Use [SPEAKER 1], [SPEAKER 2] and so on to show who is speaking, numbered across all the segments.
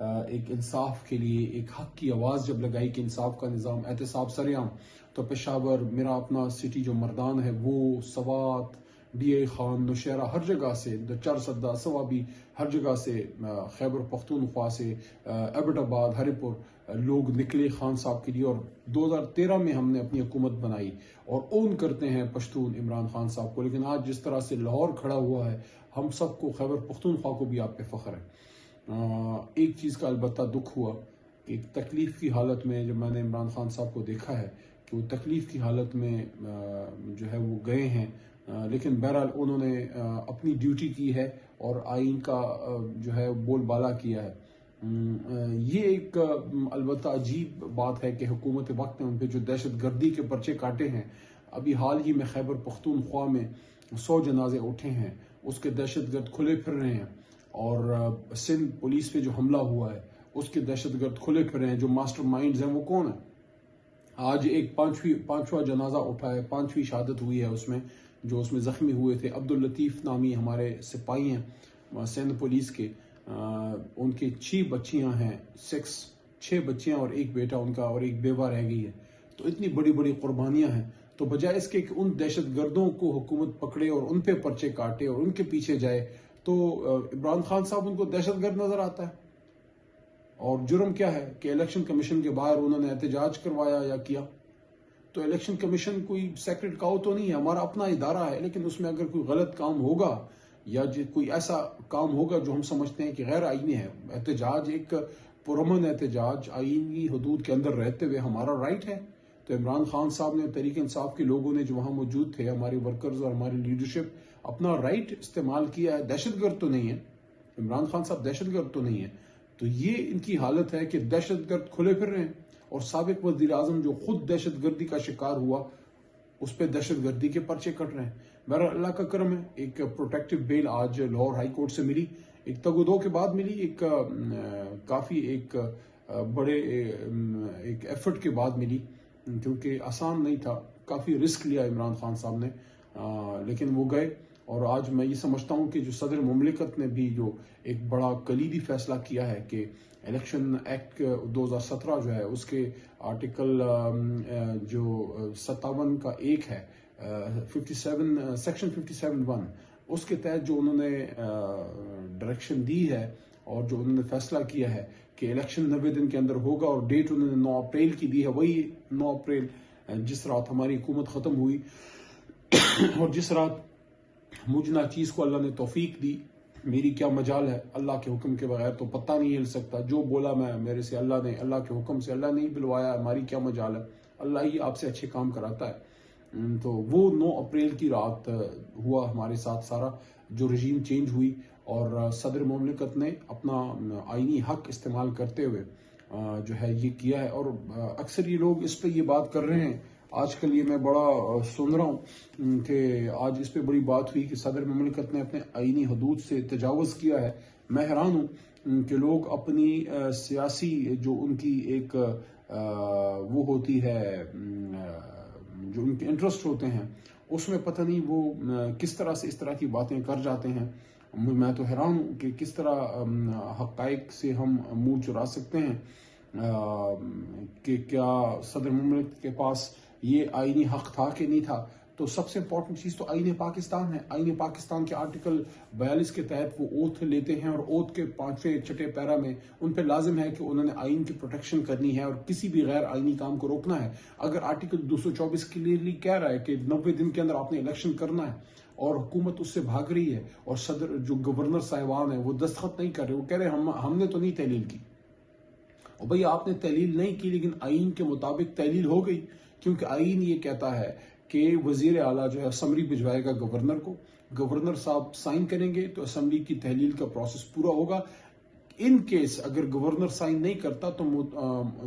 [SPEAKER 1] ایک انصاف کے لیے ایک حق کی آواز جب لگائی کہ انصاف کا نظام احتساب سریعام، تو پشاور، میرا اپنا سٹی جو مردان ہے، وہ سوات، ڈی اے خان، نوشہرہ، ہر جگہ سے، چارسدہ، سوابی، ہر جگہ سے، خیبر پختونخوا سے، ایبٹ آباد، ہری پور، لوگ نکلے خان صاحب کے لیے، اور 2013 میں ہم نے اپنی حکومت بنائی اور اون کرتے ہیں پشتون عمران خان صاحب کو۔ لیکن آج جس طرح سے لاہور کھڑا ہوا ہے، ہم سب کو، خیبر پختونخوا کو بھی آپ پہ فخر ہے۔ ایک چیز کا البتہ دکھ ہوا کہ ایک تکلیف کی حالت میں جب میں نے عمران خان صاحب کو دیکھا ہے کہ وہ تکلیف کی حالت میں جو ہے وہ گئے ہیں، لیکن بہرحال انہوں نے اپنی ڈیوٹی کی ہے اور آئین کا جو ہے بول بالا کیا ہے۔ یہ ایک البتہ عجیب بات ہے کہ حکومت وقت نے ان پہ جو دہشت گردی کے پرچے کاٹے ہیں، ابھی حال ہی میں خیبر پختونخوا میں 100 جنازے اٹھے ہیں، اس کے دہشت گرد کھلے پھر رہے ہیں، اور سندھ پولیس پہ جو حملہ ہوا ہے اس کے دہشت گرد کھلے پھر رہے ہیں۔ جو ماسٹر مائنڈز ہیں وہ کون ہیں؟ آج ایک پانچواں جنازہ اٹھا ہے، 5ویں شہادت ہوئی ہے اس میں، جو اس میں زخمی ہوئے تھے۔ عبداللطیف نامی ہمارے سپاہی ہیں سندھ پولیس کے، ان کی 6 بچیاں ہیں، 6 بچیاں اور ایک بیٹا ان کا، اور ایک بیوہ رہ گئی ہے۔ تو اتنی بڑی بڑی قربانیاں ہیں، تو بجائے اس کے کہ ان دہشت گردوں کو حکومت پکڑے اور ان پہ پرچے کاٹے اور ان کے پیچھے جائے، تو عمران خان صاحب ان کو دہشت گرد نظر آتا ہے۔ اور جرم کیا ہے کہ الیکشن کمیشن کے باہر انہوں نے احتجاج کروایا یا کیا؟ تو الیکشن کمیشن کوئی سیکرٹ کاؤ تو نہیں ہے، ہمارا اپنا ادارہ ہے، لیکن اس میں اگر کوئی غلط کام ہوگا یا کوئی ایسا کام ہوگا جو ہم سمجھتے ہیں کہ غیر آئینی ہے، احتجاج ایک پرامن احتجاج آئینی حدود کے اندر رہتے ہوئے ہمارا رائٹ ہے۔ تو عمران خان صاحب نے، تحریک انصاف کے لوگوں نے جو وہاں موجود تھے، ہمارے ورکرز اور ہماری لیڈرشپ، اپنا رائٹ استعمال کیا ہے۔ دہشت گرد تو نہیں ہے عمران خان صاحب، دہشت گرد تو نہیں ہے۔ تو یہ ان کی حالت ہے کہ دہشت گرد کھلے پھر رہے ہیں، اور سابق وزیر اعظم جو خود دہشت گردی کا شکار ہوا، اس پہ دہشت گردی کے پرچے کٹ رہے ہیں۔ بہرحال اللہ کا کرم ہے، ایک پروٹیکٹیو بیل آج لاہور ہائی کورٹ سے ملی، ایک تگ و دو کے بعد ملی، ایک کافی ایک بڑے ایک ایفرٹ کے بعد ملی، کیونکہ آسان نہیں تھا، کافی رسک لیا عمران خان صاحب نے، لیکن وہ گئے۔ اور آج میں یہ سمجھتا ہوں کہ جو صدر مملکت نے بھی جو ایک بڑا کلیدی فیصلہ کیا ہے کہ الیکشن ایکٹ 2017 جو ہے، اس کے آرٹیکل جو 57 کا 1 ہے، 57 سیکشن 57(1), اس کے تحت جو انہوں نے ڈائریکشن دی ہے اور جو انہوں نے فیصلہ کیا ہے کہ الیکشن 90 دن کے اندر ہوگا، اور ڈیٹ انہوں نے 9 اپریل کی دی ہے، وہی 9 اپریل جس رات ہماری حکومت ختم ہوئی اور جس رات مجھ ناچیز کو اللہ نے توفیق دی، میری کیا مجال ہے، اللہ کے حکم کے بغیر تو پتہ نہیں ہل سکتا، جو بولا میں میرے سے اللہ کے حکم سے اللہ نہیں بلوایا، ہماری کیا مجال ہے، اللہ ہی آپ سے اچھے کام کراتا ہے۔ تو وہ 9 اپریل کی رات ہوا ہمارے ساتھ سارا، جو رجیم چینج ہوئی، اور صدر مملکت نے اپنا آئینی حق استعمال کرتے ہوئے جو ہے یہ کیا ہے۔ اور اکثر یہ لوگ اس پہ یہ بات کر رہے ہیں، آج کل یہ میں بڑا سن رہا ہوں کہ آج اس پہ بڑی بات ہوئی کہ صدر مملکت نے اپنے آئینی حدود سے تجاوز کیا ہے۔ میں حیران ہوں کہ لوگ اپنی سیاسی جو ان کی ایک وہ ہوتی ہے، جو ان کے انٹرسٹ ہوتے ہیں، اس میں پتہ نہیں وہ کس طرح سے اس طرح کی باتیں کر جاتے ہیں۔ میں تو حیران ہوں کہ کس طرح حقائق سے ہم منہ چرا سکتے ہیں، کہ کیا صدر مملکت کے پاس یہ آئینی حق تھا کہ نہیں تھا۔ تو سب سے امپورٹنٹ چیز تو آئین پاکستان ہے۔ آئین پاکستان کے آرٹیکل 42 کے تحت وہ اوتھ لیتے ہیں، اور اوتھ کے 5ویں چھٹے پیرا میں ان پہ لازم ہے کہ انہوں نے آئین کی پروٹیکشن کرنی ہے اور کسی بھی غیر آئینی کام کو روکنا ہے۔ اگر آرٹیکل 224 کلیئرلی کہہ رہا ہے کہ 90 دن کے اندر آپ نے الیکشن کرنا ہے، اور حکومت اس سے بھاگ رہی ہے، اور صدر جو گورنر صاحبان ہیں وہ دستخط نہیں کر رہے، وہ کہہ رہے ہم نے تو نہیں تحلیل کی۔ اور بھئی آپ نے تحلیل نہیں کی، لیکن آئین کے مطابق تحلیل ہو گئی، کیونکہ آئین یہ کہتا ہے کہ وزیر اعلیٰ جو ہے اسمبلی بھجوائے گا گورنر کو، گورنر صاحب سائن کریں گے تو اسمبلی کی تحلیل کا پروسیس پورا ہوگا۔ ان کیس اگر گورنر سائن نہیں کرتا تو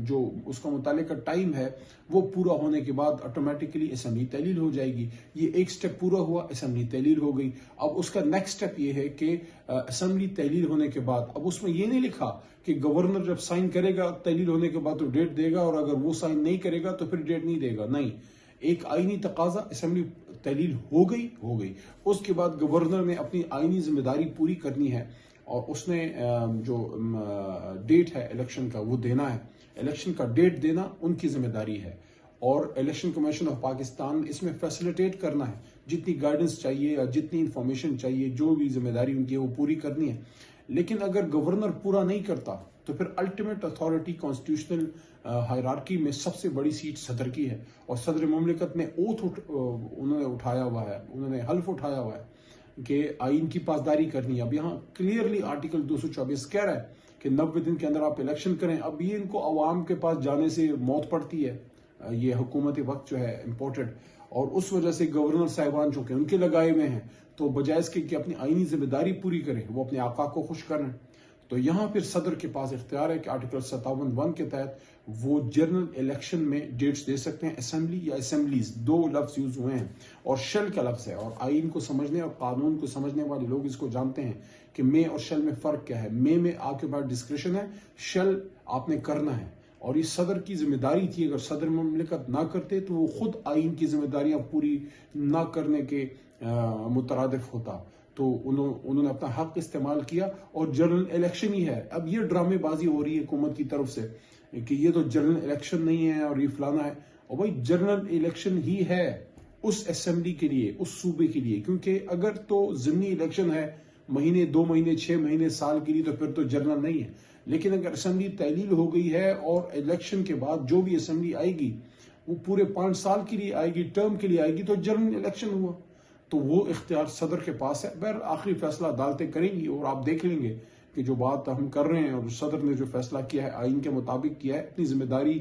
[SPEAKER 1] جو اس کا متعلقہ ٹائم ہے وہ پورا ہونے کے بعد آٹومیٹکلی اسمبلی تحلیل ہو جائے گی۔ یہ ایک سٹیپ پورا ہوا، اسمبلی تحلیل ہو گئی۔ اب اس کا نیکسٹ سٹیپ یہ ہے کہ اسمبلی تحلیل ہونے کے بعد، اب اس میں یہ نہیں لکھا کہ گورنر جب سائن کرے گا تحلیل ہونے کے بعد تو ڈیٹ دے گا، اور اگر وہ سائن نہیں کرے گا تو پھر ڈیٹ نہیں دے گا، نہیں، ایک آئینی تقاضا، اسمبلی تحلیل ہو گئی۔ اس کے بعد گورنر نے اپنی آئینی ذمہ داری پوری کرنی ہے، اور اس نے جو ڈیٹ ہے الیکشن کا وہ دینا ہے. الیکشن کا ڈیٹ دینا ان کی ذمہ داری ہے, اور الیکشن کمیشن آف پاکستان اس میں فیسیلیٹیٹ کرنا ہے. جتنی گائیڈنس چاہیے یا جتنی انفارمیشن چاہیے, جو بھی ذمہ داری ان کی ہے وہ پوری کرنی ہے. لیکن اگر گورنر پورا نہیں کرتا تو پھر الٹیمیٹ اتھارٹی کانسٹیٹیوشنل ہائرارکی میں سب سے بڑی سیٹ صدر کی ہے, اور صدر مملکت نے انہوں نے اٹھایا ہوا ہے, انہوں نے حلف اٹھایا ہوا ہے کہ آئین کی پاسداری کرنی ہے. اب یہاں کلیئرلی آرٹیکل 224 کہہ رہا ہے کہ 90 دن کے اندر آپ الیکشن کریں. اب یہ ان کو عوام کے پاس جانے سے موت پڑتی ہے, یہ حکومت وقت جو ہے امپورٹڈ, اور اس وجہ سے گورنر صاحبان چونکہ ان کے لگائے ہوئے ہیں تو بجائے اس کے کہ اپنی آئینی ذمہ داری پوری کریں وہ اپنے آقا کو خوش کریں. تو یہاں پھر صدر کے پاس اختیار ہے کہ آرٹیکل 57(1) کے تحت وہ جنرل الیکشن میں ڈیٹس دے سکتے ہیں. اسمبلی یا اسمبلیز دو لفظ یوز ہوئے ہیں, اور شل کا لفظ ہے, اور آئین کو سمجھنے اور قانون کو سمجھنے والے لوگ اس کو جانتے ہیں کہ مے اور شل میں فرق کیا ہے. مے میں آپ کے پاس ڈسکریشن ہے, شل آپ نے کرنا ہے, اور یہ صدر کی ذمہ داری تھی. اگر صدر مملکت نہ کرتے تو وہ خود آئین کی ذمہ داریاں پوری نہ کرنے کے مترادف ہوتا. تو انہوں نے اپنا حق استعمال کیا, اور جنرل الیکشن ہی ہے. اب یہ ڈرامے بازی ہو رہی ہے حکومت کی طرف سے کہ یہ تو جنرل الیکشن نہیں ہے اور یہ فلانا ہے, اور بھائی جنرل الیکشن ہی ہے اس اسمبلی کے لیے, اس صوبے کے لیے. کیونکہ اگر تو ضمنی الیکشن ہے مہینے 2 مہینے 6 مہینے سال کے لیے تو پھر تو جنرل نہیں ہے. لیکن اگر اسمبلی تحلیل ہو گئی ہے اور الیکشن کے بعد جو بھی اسمبلی آئے گی وہ پورے 5 سال کے لیے آئے گی, ٹرم کے لیے آئے گی, تو جنرل الیکشن ہوا. تو وہ اختیار صدر کے پاس ہے. بہر آخری فیصلہ عدالتیں کریں گی, اور آپ دیکھ لیں گے کہ جو بات ہم کر رہے ہیں اور صدر نے جو فیصلہ کیا ہے آئین کے مطابق کیا ہے, اپنی ذمہ داری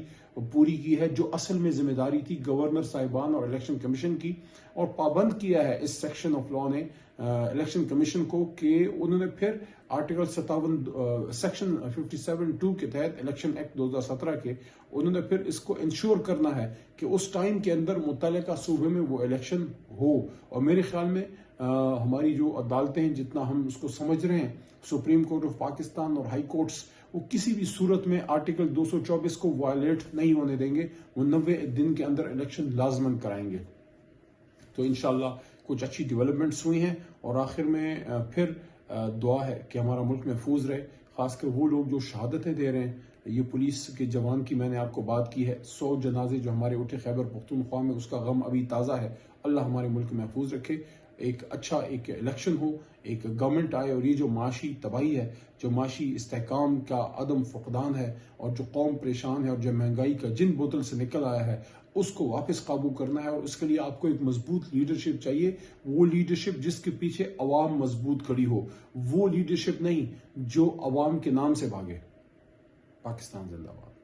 [SPEAKER 1] پوری کی ہے جو اصل میں ذمہ داری تھی گورنر صاحبان اور الیکشن کمیشن کی, اور پابند کیا ہے اس سیکشن آف لا نے الیکشن کمیشن کو کہ انہوں نے پھر آرٹیکل 57 سیکشن 57(2) کے تحت الیکشن ایکٹ 2017 کے انہوں نے پھر اس کو انشور کرنا ہے کہ اس ٹائم کے اندر متعلقہ صوبے میں وہ الیکشن ہو. اور میرے خیال میں ہماری جو عدالتیں ہیں جتنا ہم اس کو سمجھ رہے ہیں, سپریم کورٹ آف پاکستان اور ہائی کورٹس, وہ کسی بھی صورت میں آرٹیکل 224 کو وائلیٹ نہیں ہونے دیں گے. وہ 90 دن کے اندر الیکشن لازمن کرائیں گے. تو انشاءاللہ کچھ اچھی ڈیولپمنٹس ہوئی ہیں, اور آخر میں پھر دعا ہے کہ ہمارا ملک محفوظ رہے. خاص کر وہ لوگ جو شہادتیں دے رہے ہیں, یہ پولیس کے جوان کی میں نے آپ کو بات کی ہے, 100 جنازے جو ہمارے اٹھے خیبر پختونخوا میں, اس کا غم ابھی تازہ ہے. اللہ ہمارے ملک محفوظ رکھے, ایک اچھا ایک الیکشن ہو, ایک گورنمنٹ آئے, اور یہ جو معاشی تباہی ہے, جو معاشی استحکام کا عدم فقدان ہے, اور جو قوم پریشان ہے, اور جو مہنگائی کا جن بوتل سے نکل آیا ہے, اس کو واپس قابو کرنا ہے. اور اس کے لیے آپ کو ایک مضبوط لیڈرشپ چاہیے, وہ لیڈرشپ جس کے پیچھے عوام مضبوط کھڑی ہو, وہ لیڈرشپ نہیں جو عوام کے نام سے بھاگے. پاکستان زندہ باد.